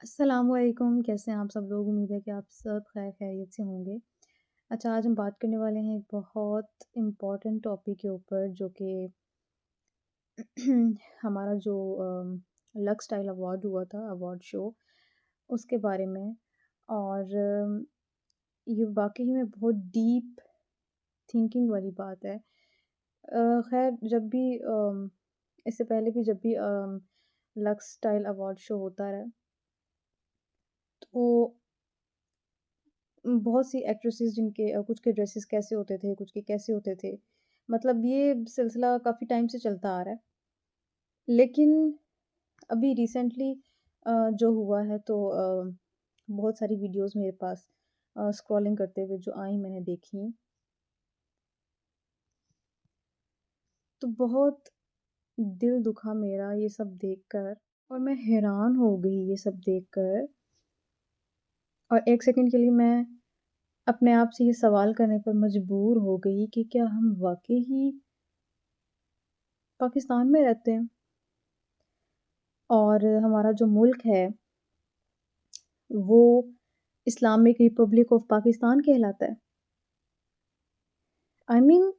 अस्सलामुअलैकुम, कैसे हैं आप सब लोग? उम्मीद है कि आप सब खैर खैरियत से होंगे। अच्छा, आज हम बात करने वाले हैं एक बहुत इम्पोर्टेंट टॉपिक के ऊपर जो कि हमारा जो लक्स स्टाइल अवार्ड हुआ था, अवार्ड शो, उसके बारे में। और ये वाक़ई में बहुत डीप थिंकिंग वाली बात है। ख़ैर जब भी इससे पहले भी जब भी लक्स स्टाइल अवार्ड शो होता रहा, तो बहुत सी एक्ट्रेसेस जिनके कुछ के ड्रेसेस कैसे होते थे, कुछ के कैसे होते थे। मतलब ये सिलसिला काफ़ी टाइम से चलता आ रहा है। लेकिन अभी रिसेंटली जो हुआ है तो बहुत सारी वीडियोज़ मेरे पास स्क्रॉलिंग करते हुए जो आई मैंने देखी, तो बहुत दिल दुखा मेरा ये सब देखकर। और मैं हैरान हो गई ये सब देखकर। और 1 सेकंड के लिए मैं अपने आप से ये सवाल करने पर मजबूर हो गई कि क्या हम वाक़ई ही पाकिस्तान में रहते हैं? और हमारा जो मुल्क है, वो इस्लामिक रिपब्लिक ऑफ पाकिस्तान कहलाता है। आई मीन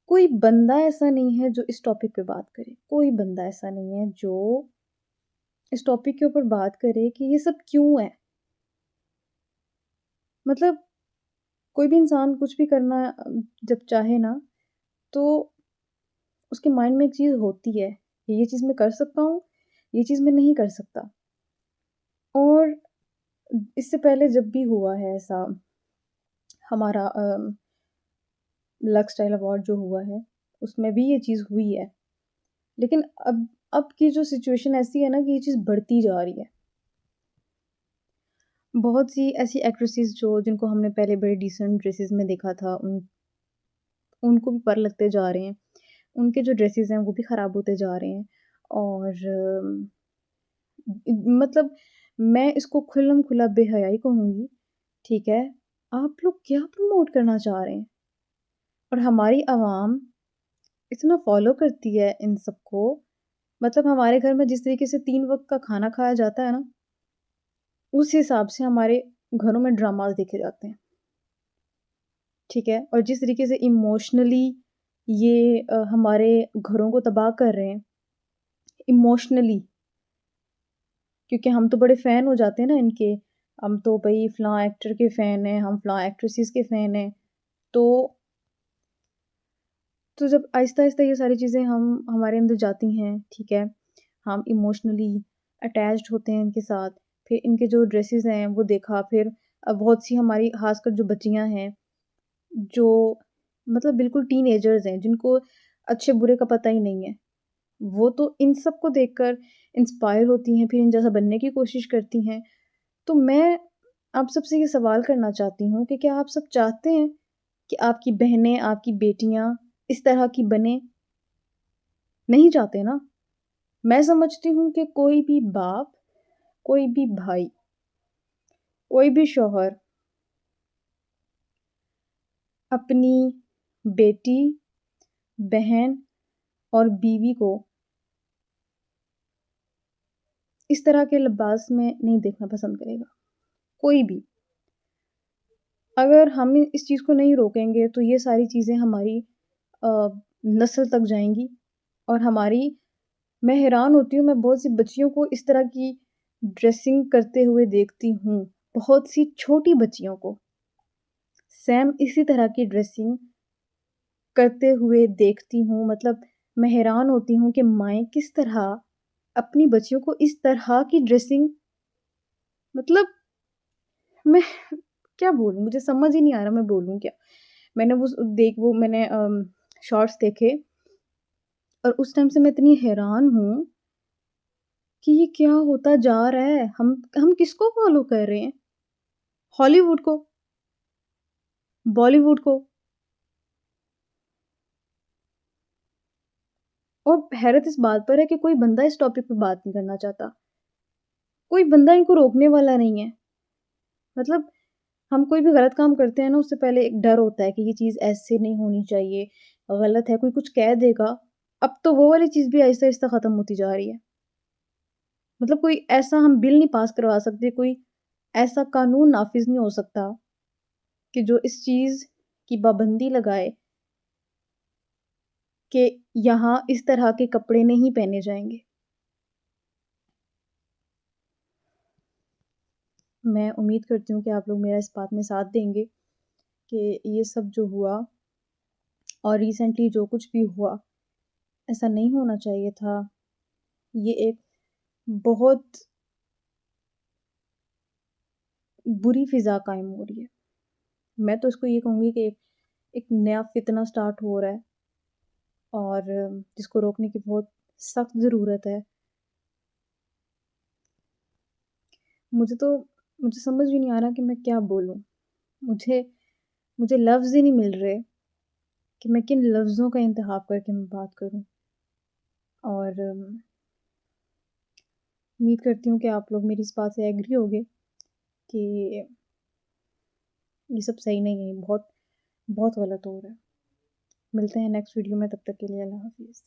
कोई बंदा ऐसा नहीं है जो इस टॉपिक पे बात करे। कोई बंदा ऐसा नहीं है जो इस टॉपिक के ऊपर बात करे कि ये सब क्यों है? मतलब कोई भी इंसान कुछ भी करना जब चाहे ना, तो उसके माइंड में एक चीज़ होती है, ये चीज़ मैं कर सकता हूँ, ये चीज़ मैं नहीं कर सकता। और इससे पहले जब भी हुआ है ऐसा, हमारा लक्स स्टाइल अवार्ड जो हुआ है, उसमें भी ये चीज़ हुई है। लेकिन अब की जो सिचुएशन ऐसी है ना कि ये चीज़ बढ़ती जा रही है। बहुत सी ऐसी एक्ट्रेसेस जो जिनको हमने पहले बड़े डिसेंट ड्रेसेस में देखा था, उनको भी पर लगते जा रहे हैं। उनके जो ड्रेसेस हैं वो भी ख़राब होते जा रहे हैं। और मतलब मैं इसको खुल्लम-खुला बेहयाई कहूँगी, ठीक है? आप लोग क्या प्रमोट करना चाह रहे हैं? और हमारी आवाम इतना फ़ॉलो करती है इन सबको। मतलब हमारे घर में जिस तरीके से 3 वक़्त का खाना खाया जाता है ना, उस हिसाब से हमारे घरों में ड्रामास देखे जाते हैं, ठीक है? और जिस तरीके से इमोशनली ये हमारे घरों को तबाह कर रहे हैं, इमोशनली, क्योंकि हम तो बड़े फ़ैन हो जाते हैं ना इनके। हम तो भई फलाँ एक्टर के फ़ैन हैं, हम फलाँ एक्ट्रेसेस के फ़ैन हैं। तो जब आहिस्ता-आहिस्ता ये सारी चीज़ें हम हमारे अंदर जाती हैं, ठीक है? हम इमोशनली अटैच्ड होते हैं इनके साथ। फिर इनके जो ड्रेसेस हैं वो देखा, फिर बहुत सी हमारी ख़ासकर जो बच्चियाँ हैं, जो मतलब बिल्कुल टीनेजर्स हैं, जिनको अच्छे-बुरे का पता ही नहीं है। वो तो इन सब को देखकर इंस्पायर होती हैं, फिर इन जैसा बनने की कोशिश करती हैं। तो मैं आप सबसे ये सवाल करना चाहती हूँ कि क्या आप सब चाहते हैं कि आपकी बहनें, आपकी बेटियाँ इस तरह की बनें? नहीं चाहते ना? मैं समझती हूँ कि कोई भी बाप, कोई भी भाई, कोई भी शौहर अपनी बेटी, बहन और बीवी को इस तरह के लिबास में नहीं देखना पसंद करेगा, कोई भी। अगर हम इस चीज़ को नहीं रोकेंगे तो ये सारी चीज़ें हमारी अ, नस्ल तक जाएँगी। और हमारी मैं हैरान होती हूँ, मैं बहुत सी बच्चियों को इस तरह की ड्रेसिंग करते हुए देखती हूँ, बहुत सी छोटी बच्चियों को, सेम इसी तरह की ड्रेसिंग करते हुए देखती हूँ। मतलब मैं हैरान होती हूँ कि माएँ किस तरह अपनी बच्चियों को इस तरह की ड्रेसिंग, मतलब मैं क्या बोलूँ? मुझे समझ ही नहीं आ रहा मैं बोलूँ क्या? मैंने वो मैंने शॉर्ट्स देखे और उस टाइम से मैं इतनी हैरान हूँ कि ये क्या होता जा रहा है? हम किसको फ़ॉलो कर रहे हैं? हॉलीवुड को? बॉलीवुड को? और हैरत इस बात पर है कि कोई बंदा इस टॉपिक पे बात नहीं करना चाहता। कोई बंदा इनको रोकने वाला नहीं है। मतलब हम कोई भी गलत काम करते हैं ना, उससे पहले एक डर होता है कि ये चीज़ ऐसे नहीं होनी चाहिए, गलत है, कोई कुछ कह देगा। अब तो वो वाली चीज़ भी आहिस्ता-आहिस्ता ख़त्म होती जा रही है। मतलब कोई ऐसा हम बिल नहीं पास करवा सकते, कोई ऐसा कानून नाफ़िज़ नहीं हो सकता कि जो इस चीज़ की पाबंदी लगाए कि यहाँ इस तरह के कपड़े नहीं पहने जाएँगे। मैं उम्मीद करती हूँ कि आप लोग मेरा इस बात में साथ देंगे कि ये सब जो हुआ और रिसेंटली जो कुछ भी हुआ, ऐसा नहीं होना चाहिए था। ये एक बहुत बुरी फ़िज़ा कायम हो रही है। मैं तो इसको ये कहूँगी कि एक नया फ़ितना स्टार्ट हो रहा है और जिसको रोकने की बहुत सख्त ज़रूरत है। मुझे तो मुझे समझ भी नहीं आ रहा कि मैं क्या बोलूँ? मुझे मुझे लफ़्ज़ ही नहीं मिल रहे कि मैं किन लफ़्ज़ों का इंतख़ाब करके मैं बात करूँ। और उम्मीद करती हूँ कि आप लोग मेरी इस बात से एग्री होंगे कि ये सब सही नहीं है, बहुत बहुत गलत हो रहा है। मिलते हैं नेक्स्ट वीडियो में, तब तक के लिए अल्लाह हाफ़िज़।